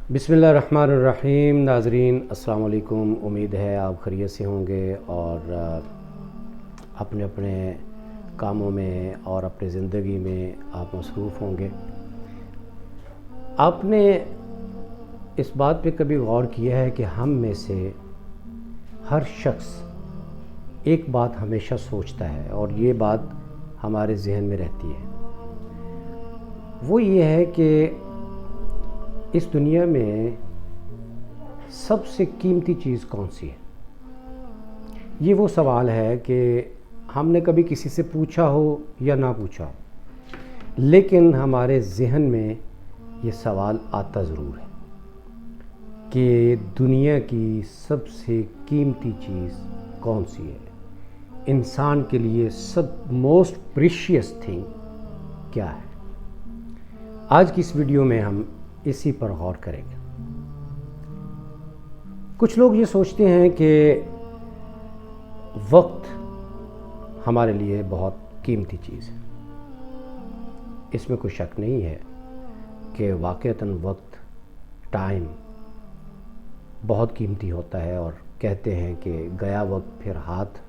बिस्मिल्लाहिर्रहमानिर्रहीम। नाज़रीन अस्सलाम वालेकुम। उम्मीद है आप खैरियत से होंगे और अपने अपने कामों में और अपनी ज़िंदगी में आप मसरूफ़ होंगे। आपने इस बात पे कभी गौर किया है कि हम में से हर शख्स एक बात हमेशा सोचता है और ये बात हमारे जहन में रहती है, वो ये है कि इस दुनिया में सबसे कीमती चीज़ कौन सी है। ये वो सवाल है कि हमने कभी किसी से पूछा हो या ना पूछा हो, लेकिन हमारे जहन में ये सवाल आता ज़रूर है कि दुनिया की सबसे कीमती चीज़ कौन सी है, इंसान के लिए सब मोस्ट प्रीशियस थिंग क्या है। आज की इस वीडियो में हम इसी पर गौर करेंगे। कुछ लोग ये सोचते हैं कि वक्त हमारे लिए बहुत कीमती चीज़ है। इसमें कोई शक नहीं है कि वाक़ईतन वक्त, टाइम बहुत कीमती होता है और कहते हैं कि गया वक्त फिर हाथ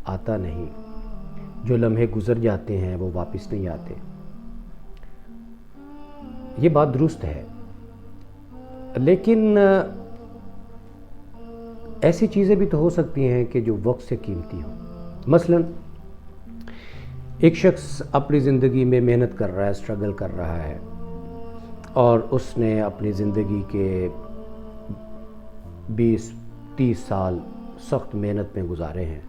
आता नहीं, जो लम्हे गुज़र जाते हैं वो वापस नहीं आते। ये बात दुरुस्त है, लेकिन ऐसी चीज़ें भी तो हो सकती हैं कि जो वक्त से कीमती हो। मसलन एक शख्स अपनी ज़िंदगी में मेहनत कर रहा है, स्ट्रगल कर रहा है और उसने अपनी ज़िंदगी के 20-30 साल सख्त मेहनत में गुजारे हैं,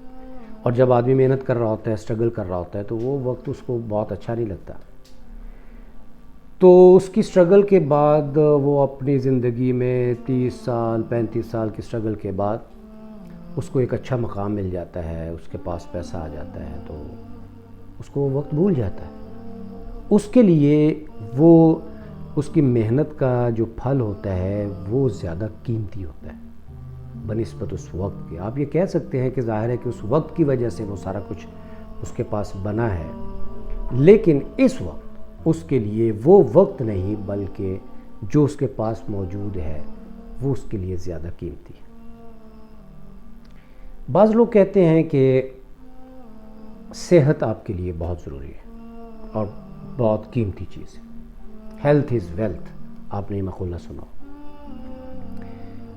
और जब आदमी मेहनत कर रहा होता है, स्ट्रगल कर रहा होता है, तो वो वक्त उसको बहुत अच्छा नहीं लगता। तो उसकी स्ट्रगल के बाद वो अपनी ज़िंदगी में 30 साल 35 साल की स्ट्रगल के बाद उसको एक अच्छा मकाम मिल जाता है, उसके पास पैसा आ जाता है, तो उसको वो वक्त भूल जाता है। उसके लिए वो उसकी मेहनत का जो फल होता है वो ज़्यादा कीमती होता है बनिस्बत उस वक्त के। आप ये कह सकते हैं कि ज़ाहिर है कि उस वक्त की वजह से वो सारा कुछ उसके पास बना है, लेकिन इस वक्त उसके लिए वो वक्त नहीं बल्कि जो उसके पास मौजूद है वो उसके लिए ज़्यादा कीमती है। बाज़ लोग कहते हैं कि सेहत आपके लिए बहुत ज़रूरी है और बहुत कीमती चीज़ है। हेल्थ इज़ वेल्थ, आपने ये मक़ूला सुना।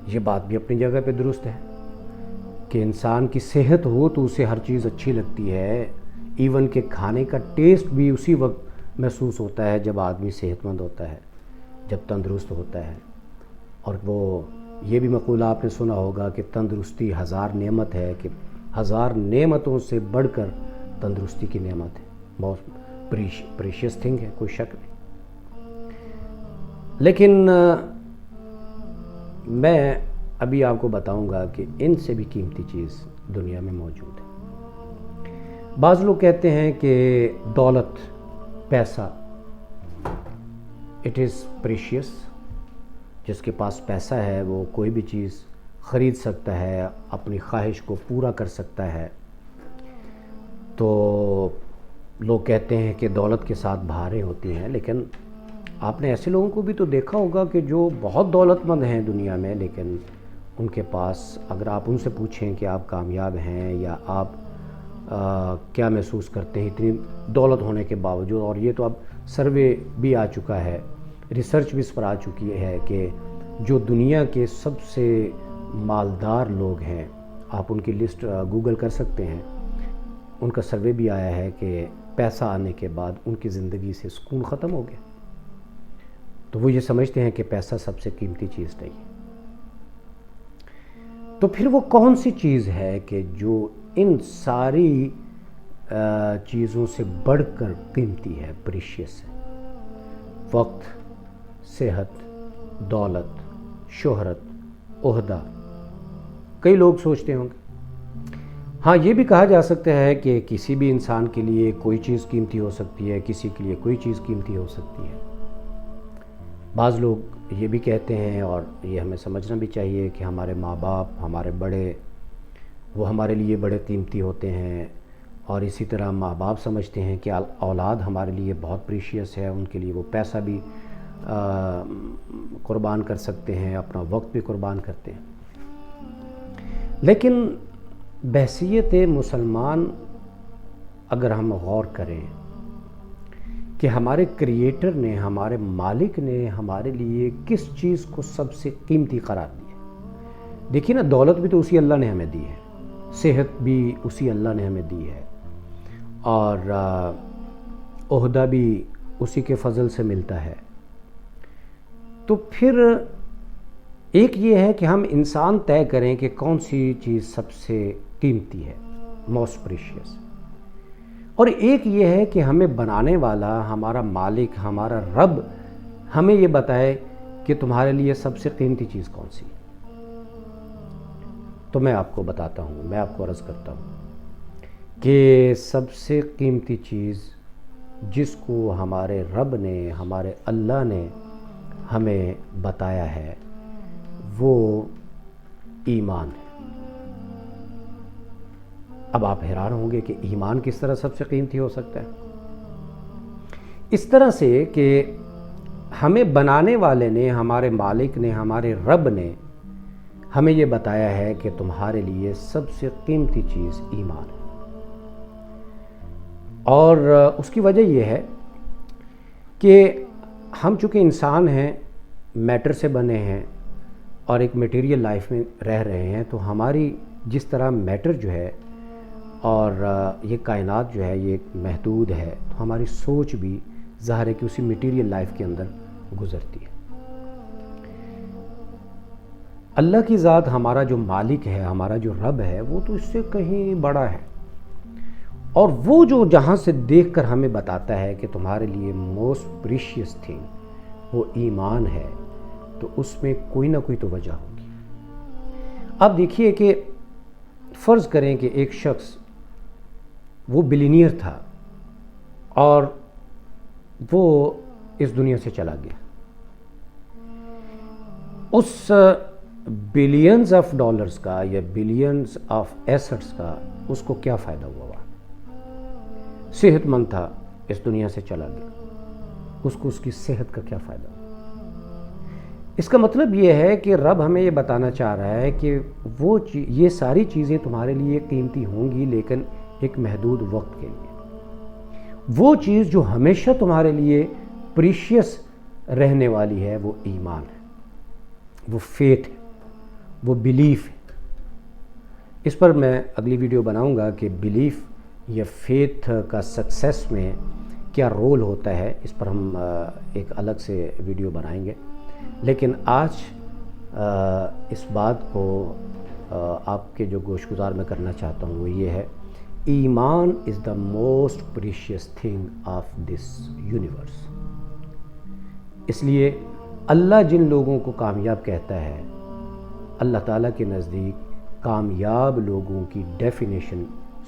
ये बात भी अपनी जगह पे दुरुस्त है कि इंसान की सेहत हो तो उसे हर चीज़ अच्छी लगती है। इवन के खाने का टेस्ट भी उसी वक्त महसूस होता है जब आदमी सेहतमंद होता है, जब तंदुरुस्त होता है। और वो ये भी मक़ूला आपने सुना होगा कि तंदुरुस्ती हज़ार नेमत है, कि हज़ार नेमतों से बढ़कर तंदुरुस्ती की नेमत है। बहुत प्रीशियस थिंग है, कोई शक नहीं। लेकिन मैं अभी आपको बताऊंगा कि इनसे भी कीमती चीज़ दुनिया में मौजूद है। बाज़ लोग कहते हैं कि दौलत, पैसा, इट इज़ प्रीशियस। जिसके पास पैसा है वो कोई भी चीज़ ख़रीद सकता है, अपनी ख्वाहिश को पूरा कर सकता है। तो लोग कहते हैं कि दौलत के साथ बहारें होती हैं, लेकिन आपने ऐसे लोगों को भी तो देखा होगा कि जो बहुत दौलतमंद हैं दुनिया में, लेकिन उनके पास अगर आप उनसे पूछें कि आप कामयाब हैं या आप क्या महसूस करते हैं इतनी दौलत होने के बावजूद, और ये तो अब सर्वे भी आ चुका है, रिसर्च भी इस पर आ चुकी है कि जो दुनिया के सबसे मालदार लोग हैं, आप उनकी लिस्ट गूगल कर सकते हैं, उनका सर्वे भी आया है कि पैसा आने के बाद उनकी ज़िंदगी से सुकून ख़त्म हो गया। तो वो ये समझते हैं कि पैसा सबसे कीमती चीज़ नहीं है। तो फिर वो कौन सी चीज़ है कि जो इन सारी चीज़ों से बढ़कर कीमती है, प्रीशियस है? वक्त, सेहत, दौलत, शोहरत, ओहदा। कई लोग सोचते होंगे। हाँ, ये भी कहा जा सकता है कि किसी भी इंसान के लिए कोई चीज़ कीमती हो सकती है, किसी के लिए कोई चीज़ कीमती हो सकती है। बाज़ लोग ये भी कहते हैं, और ये हमें समझना भी चाहिए, कि हमारे माँ बाप, हमारे बड़े, वो हमारे लिए बड़े कीमती होते हैं। और इसी तरह माँ बाप समझते हैं कि औलाद हमारे लिए बहुत प्रीशियस है, उनके लिए वो पैसा भी قربان کر سکتے ہیں، اپنا وقت بھی قربان کرتے ہیں. لیکن بحیثیت مسلمان اگر ہم غور کریں کہ ہمارے کریٹر نے، ہمارے مالک نے ہمارے لیے کس چیز کو سب سے قیمتی قرار دیا. دیکھیے نا، دولت بھی تو اسی اللہ نے ہمیں دی ہے، صحت بھی اسی اللہ نے ہمیں دی ہے، اور عہدہ بھی اسی کے فضل سے ملتا ہے. تو پھر ایک یہ ہے کہ ہم انسان طے کریں کہ کون سی چیز سب سے قیمتی ہے، موسٹ پریشیس. اور ایک یہ ہے کہ ہمیں بنانے والا، ہمارا مالک، ہمارا رب ہمیں یہ بتائے کہ تمہارے لیے سب سے قیمتی چیز کون سی. تو میں آپ کو بتاتا ہوں، میں آپ کو عرض کرتا ہوں کہ سب سے قیمتی چیز جس کو ہمارے رب نے، ہمارے اللہ نے ہمیں بتایا ہے وہ ایمان ہے. اب آپ حیران ہوں گے کہ ایمان کس طرح سب سے قیمتی ہو سکتا ہے. اس طرح سے کہ ہمیں بنانے والے نے، ہمارے مالک نے، ہمارے رب نے ہمیں یہ بتایا ہے کہ تمہارے لیے سب سے قیمتی چیز ایمان ہے. اور اس کی وجہ یہ ہے کہ ہم چونکہ انسان ہیں، میٹر سے بنے ہیں اور ایک میٹیریل لائف میں رہ رہے ہیں، تو ہماری جس طرح میٹر جو ہے اور یہ کائنات جو ہے یہ محدود ہے، تو ہماری سوچ بھی ظاہر ہے کہ اسی میٹیریل لائف کے اندر گزرتی ہے. اللہ کی ذات، ہمارا جو مالک ہے، ہمارا جو رب ہے، وہ تو اس سے کہیں بڑا ہے. اور وہ جو جہاں سے دیکھ کر ہمیں بتاتا ہے کہ تمہارے لیے موسٹ پریشیس تھنگ وہ ایمان ہے، تو اس میں کوئی نہ کوئی تو وجہ ہوگی. اب دیکھیے کہ فرض کریں کہ ایک شخص وہ بلینئر تھا اور وہ اس دنیا سے چلا گیا. اس بلینز آف ڈالرز کا یا بلینز آف ایسٹس کا اس کو کیا فائدہ ہوا؟ صحت مند تھا، اس دنیا سے چلا گیا، اس کو اس کی صحت کا کیا فائدہ ہوا؟ اس کا مطلب یہ ہے کہ رب ہمیں یہ بتانا چاہ رہا ہے کہ وہ یہ ساری چیزیں تمہارے لیے قیمتی ہوں گی، لیکن ایک محدود وقت کے لیے. وہ چیز جو ہمیشہ تمہارے لیے پریشیس رہنے والی ہے وہ ایمان ہے، وہ فیتھ ہے، وہ بلیف ہے. اس پر میں اگلی ویڈیو بناؤں گا کہ بلیف یا فیتھ کا سکسیس میں کیا رول ہوتا ہے. اس پر ہم ایک الگ سے ویڈیو بنائیں گے. لیکن آج اس بات کو آپ کے جو گوش گزار میں کرنا چاہتا ہوں وہ یہ ہے، ایمان is the most precious thing of this universe. اس لیے اللہ جن لوگوں کو کامیاب کہتا ہے، اللہ تعالیٰ کے نزدیک کامیاب لوگوں کی ڈیفینیشن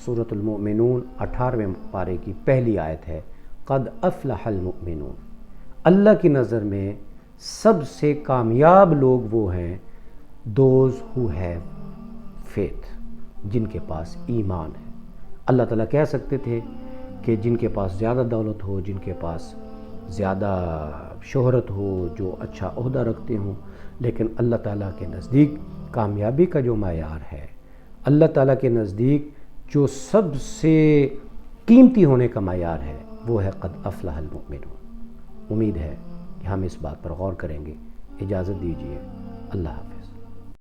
سورۃ المؤمنون 18ویں پارے کی پہلی آیت ہے، قد افلح المؤمنون. اللہ کی نظر میں سب سے کامیاب لوگ وہ ہیں دوز ہو ہیو فیتھ، جن کے پاس ایمان ہے. اللہ تعالیٰ کہہ سکتے تھے کہ جن کے پاس زیادہ دولت ہو، جن کے پاس زیادہ شہرت ہو، جو اچھا عہدہ رکھتے ہوں، لیکن اللہ تعالیٰ کے نزدیک کامیابی کا جو معیار ہے، اللہ تعالیٰ کے نزدیک جو سب سے قیمتی ہونے کا معیار ہے وہ ہے قد افلح المؤمنون. امید ہے کہ ہم اس بات پر غور کریں گے. اجازت دیجیے، اللہ حافظ.